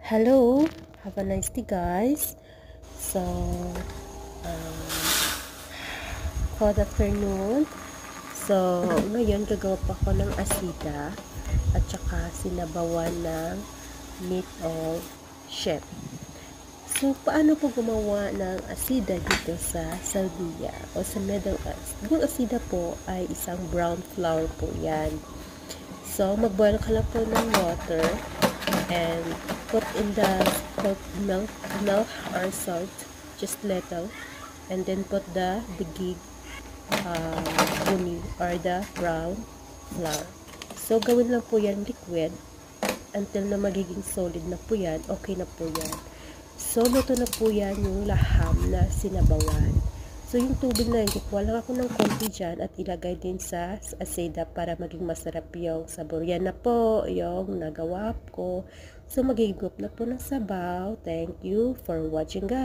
Hello, have a nice day guys. So, um, good afternoon. So, ngayon gagawa pa ako ng asida at saka sinabawan ng meat of chef. So, paano po gumawa ng asida dito sa Saudi o sa Middle East? Yung asida po ay isang brown flour po yan. So, mag-boil ka lang po ng water and put in the milk or salt, just little, and then put the bigig buni or the brown flour. So, gawin lang po yan liquid until na magiging solid na po yan, okay na po yan. So, luto na po yan yung laham na sinabawan. So, yung tubig na yun, kukuha lang ako ng konti dyan at ilagay din sa asida para maging masarap yung sabor. Yan na po yung nagawa ko. So, magiging na po ng sabaw. Thank you for watching guys.